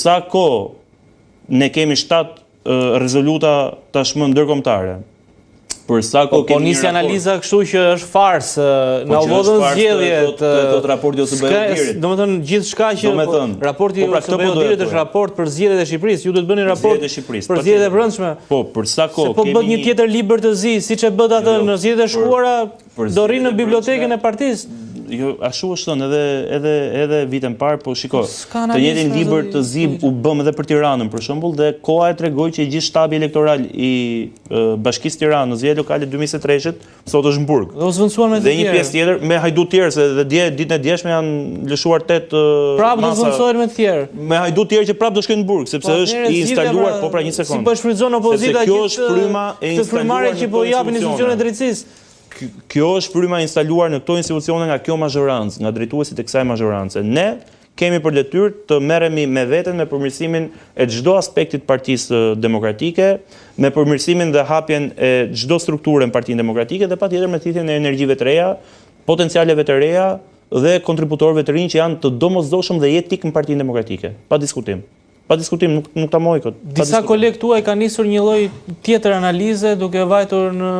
sa kohë ne kemi 7 rezoluta tashmë ndërkombëtare. Për sa kohë po nisi analiza kështu që është farsë, na u vodhën zgjedhjet, thot raporti OSBE-ut. Domethënë gjithçka që raporti OSBE-ut është raport për zgjedhjet e Shqipërisë, ju duhet bëni raport për zgjedhjet e brendshme. Po, për sa kohë po bët një tjetër libër të zi, siç e bët atë në zgjedhjet e shkuara, do rrinë në bibliotekën e partisë. Jo, ashtu është thënë edhe vitën parë, po shiko, të njëjtin libër të zi u bëm edhe për Tiranën, për shembull, dhe koha e tregoi që gjithë shtabi elektoral i Bashkisë Tiranës, zgjedhjet lokale 2023-shit, sot është në Burg. Do zvendësuar me dhe një pjesë tjetër me Hajdut tjerë, se dhe ditën e djeshme janë lëshuar 8 prapë do zvendësohen me të tjerë. Me Hajdut tjerë që prapë do shkojnë në Burg, sepse është i instaluar, po pra një sekond. Si po shfrytëzon opozita që frymare që po japin institucionet e drejtësisë. Kjo është fryma instaluar në këto institucione nga kjo mazhorancë, nga drejtuesit e kësaj mazhorance. Ne kemi për detyrë të merremi me veten me përmirësimin e çdo aspekti të Partisë Demokratike, me përmirësimin dhe hapjen e çdo strukture në Partinë Demokratike dhe patjetër me thithjen e energjive të reja, potencialeve të reja dhe kontributorëve të rinj që janë të domosdoshëm dhe jetik në Partinë Demokratike, pa diskutim. Pa diskutim, nuk ta moj kot. Disa kolegë tuaj kanë nisur një lloj tjetër analize duke vajtur në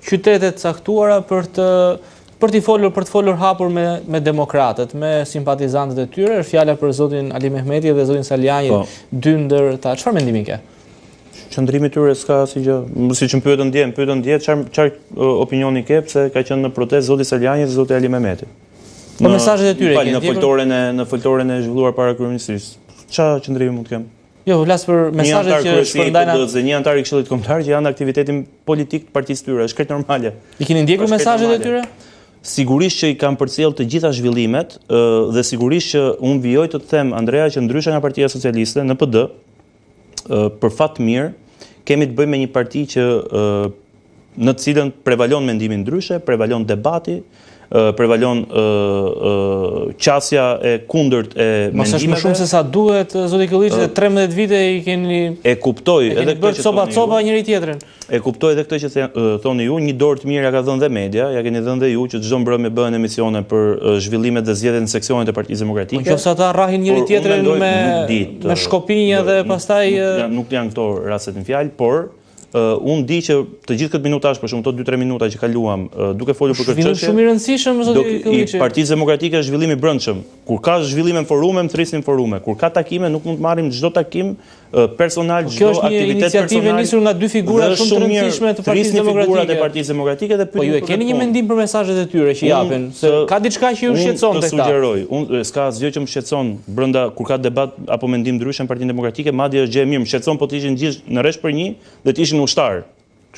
qytetet caktuara për të folur hapur me demokratët, me simpatizantët e tyre. Është fjala për zotin Ali Mehmeti dhe zotin Saliani, dy ndër ta. Çfarë mendimi ke? Qëndrimi tyre s'ka asgjë. Siç më pyetën dje, çfarë opinioni ke pse ka qenë në protestë zoti Saliani dhe zoti Ali Mehmeti. Po mesazhet e tyre në foltoren e zhvilluar para kryeministrisë. Çfarë qëndrimi mund të kem? Jo, vlas për mesazhet që shpërndajnë dhe një antar i Këshillit Kombëtar që janë aktivitetin politik të partisë tyre, është krejt normale. I keni ndjekur mesazhet e tyre? Sigurisht që i kam përcjell të gjitha zhvillimet dhe sigurisht që unë vijoj të them Andrea që ndryshe nga Partia Socialiste në PD, për fat mirë, kemi të bëjmë me një parti që në të cilën prevalon mendimi ndryshe, prevalon debati, prevalon qasja e kundërt e mendimeve. Mos është më shumë se sa duhet, zoti Kylliçi, 13 vite i keni kuptoj edhe këtë që copa njëri tjetrin. E kuptoj edhe këtë që thoni ju, një dorë të mirë ja ka dhënë dhe media, ja keni dhënë dhe ju që çdo mbrëmje bëhen emisione për zhvillimet dhe zgjedhjet në seksionet e Partisë Demokratike. Nëse ata rrahin njëri tjetrin me shkopinje dhe pastaj nuk janë këto rastet në fjalë, por unë di që të gjithë këtë minutash, për shumë të 2-3 minuta që kaluam, duke folur për këtë çështje. Shumë i rëndësishëm, zoti Kylliçi. I Partisë Demokratike është zhvillim i brendshëm. Kur ka zhvillime në forume, më thrisin forume. Kur ka takime, nuk mund të marrim çdo takim personal, çdo aktivitet personal. Kjo është një iniciativë nisur nga dy figura shumë të rëndësishme të Partisë Demokratike. Figurat e Partisë Demokratike dhe po ju e keni një mendim për mesazhet e tyre që japin, se ka diçka që ju shqetëson tek ta. Unë s'ka asgjë që më shqetëson brenda kur ka debat apo mendim ndryshe në Partinë Demokratike, madje është gjë e mirë, më shqetëson po të ishin gjithë në rresh për një dhe të ishin ushtar.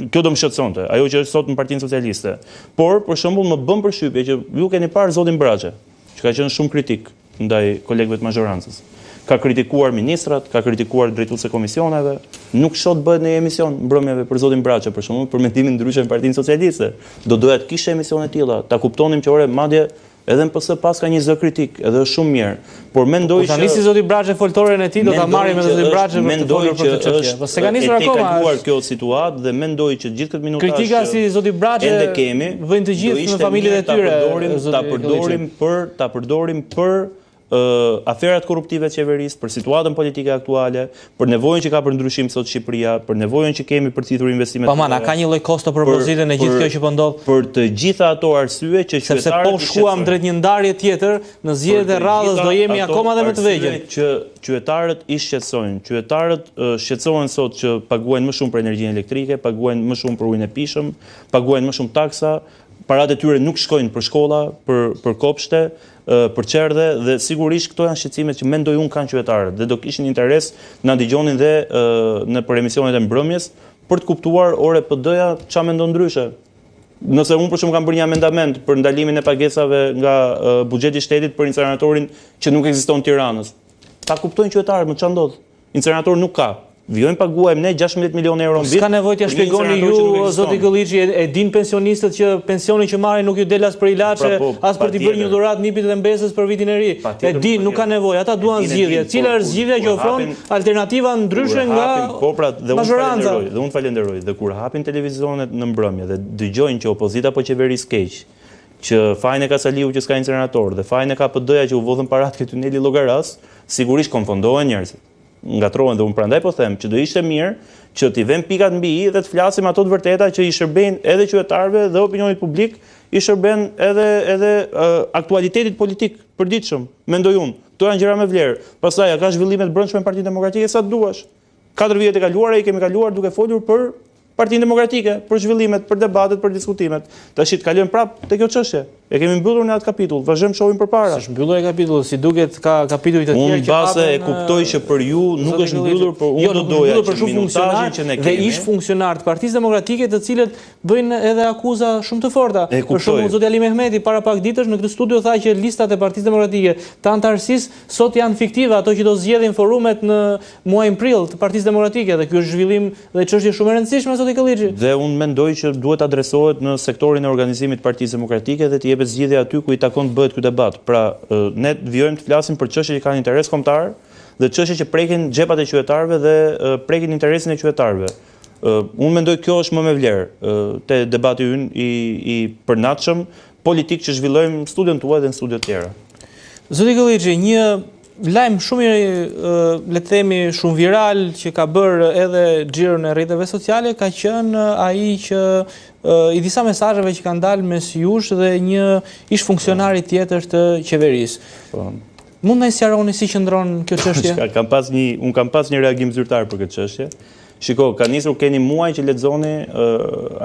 Kjo do më shqetësonte, ajo që është sot në Partinë Socialiste. Por, për shembull, më bën përshtypje që ju keni parë zotin Braçe, që ka qenë shumë kritik ndaj kolegëve të mazhorancës. Ka kritikuar ministrat, ka kritikuar drejtuese komisioneve, nuk shoh të bëhet në emision mbrëmjeve për zotin Braçe, për shembull, për mendimin ndryshe në Partinë Socialiste. Do doja të kishte emisione të tilla, ta kuptonim që ore madje edhe në PS pas ka një zë kritik, edhe është shumë mirë. Por mendoj që nisi zoti Braçe foltoren e tij, do ta marrim me zotin Braçe për të folur për këtë çështje. Po se ka nisur akoma. Ka kaluar kjo situatë dhe mendoj që gjithë këtë minutash kritika si zoti Braçe ende kemi, vënë të gjithë në familjet e tyre. Ta përdorim për aferat korruptive të qeverisë, për situatën politike aktuale, për nevojën që ka për ndryshim sot Shqipëria, për nevojën që kemi për thithur investimet. Po mana, ka një lloj kosto propozite në gjithë kjo që po ndodh. Për të gjitha ato arsye që qytetarët sepse po shkuam drejt një ndarje tjetër, në zgjedhjet e radhës do jemi akoma edhe më të vegjël. Që qytetarët i shqetësojnë. Qytetarët shqetësohen sot që paguajnë më shumë për energjinë elektrike, paguajnë më shumë për ujin e pishëm, paguajnë më shumë taksa, paratë e tyre nuk shkojnë për shkolla, për kopshte, për çerdhe dhe sigurisht këto janë shqetësimet që mendoj unë kanë qytetarët dhe do kishin interes na dëgjonin dhe në për emisionet e mbrëmjes për të kuptuar ore PD-ja çfarë mendon ndryshe. Nëse unë për shumë kam bërë një amendament për ndalimin e pagesave nga buxheti i shtetit për inceneratorin që nuk ekziston në Tiranës. Ta kuptojnë qytetarët më çfarë ndodh. Incenerator nuk ka. Vjojmë paguajmë ne 16 milionë euro në vit. S'ka nevojë t'ja shpjegoni ju, zoti Kylliçi, e din pensionistët që pensionin që marrin nuk ju del as për ilaçe, as për t'i bërë një dhuratë nipit dhe mbesës për vitin e ri. E din, nuk ka nevojë. Ata duan zgjidhje. Cila është zgjidhja që ofron alternativa ndryshe nga mazhoranca? Dhe unë falenderoj. Dhe kur hapin televizionet në mbrëmje dhe dëgjojnë që opozita po qeveris keq, që fajin e ka Saliu që s'ka incinerator dhe fajin e ka PD-ja që u vodhën parat ke tuneli Llogaras, sigurisht konfondohen njerëzit. ngatrohen dhe unë prandaj po them që do ishte mirë që t'i vëmë pikat mbi i dhe të flasim ato të vërteta që i shërbejnë edhe qytetarëve dhe opinionit publik, i shërben edhe aktualitetit politik përditshëm, mendoj unë. Këto janë gjëra me vlerë. Pastaj ka zhvillimet brendshme në Partinë Demokratike sa duash. 4 vjet e kaluara i kemi kaluar duke folur për Partinë Demokratike, për zhvillimet, për debatet, për diskutimet. Tash të kalojmë prapë te kjo çështje. E kemi mbyllur në atë kapitull, vazhdojmë shohim përpara. Është mbyllur e kapitulli, si duket ka kapituj të tjerë që base e kuptoj që për ju nuk është mbyllur, por unë do doja që minutazhin që ne kemi. Dhe ish funksionar të Partisë Demokratike të cilët bëjnë edhe akuza shumë të forta. Për shembull, zoti Ali Mehmeti para pak ditësh në këtë studio tha që listat e Partisë Demokratike të antarësisë sot janë fiktive, ato që do zgjedhin forumet në muajin prill të Partisë Demokratike, dhe ky është zhvillim dhe çështje shumë e rëndësishme zoti Këllixhi. Dhe unë mendoj që duhet adresohet në sektorin e organizimit të Partisë Demokratike dhe të jepet zgjidhja aty ku i takon të bëhet ky debat. Pra, ne vijojmë të flasim për çështje që kanë interes kombëtar dhe çështje që prekin xhepat e qytetarëve dhe prekin interesin e qytetarëve. Unë mendoj kjo është më me vlerë te debati ynë i përnatshëm politik që zhvillojmë në studion tuaj dhe në studio të tjera. Zoti Këllixhi, një lajm shumë le të themi shumë viral që ka bërë edhe xhirën e rrjeteve sociale ka qenë ai që i disa mesazheve që kanë dalë mes jush dhe një ish funksionari tjetër të qeverisë. Mund na sqaroni si qëndron kjo çështje? Unë kam pas një reagim zyrtar për këtë çështje. Shiko, ka nisur keni muaj që lexoni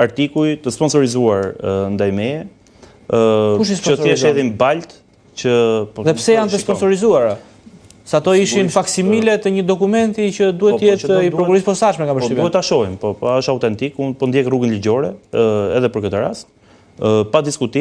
artikuj të sponsorizuar ndaj meje. Që thjesht hedhin balt që dhe pse janë të sponsorizuara? Sa to ishin faksimile të një dokumenti që duhet jetë i prokurisë posaçme ka përshtypjen. Duhet ta shohim, është autentik, unë po ndjek rrugën ligjore edhe për këtë rast, pa diskutim.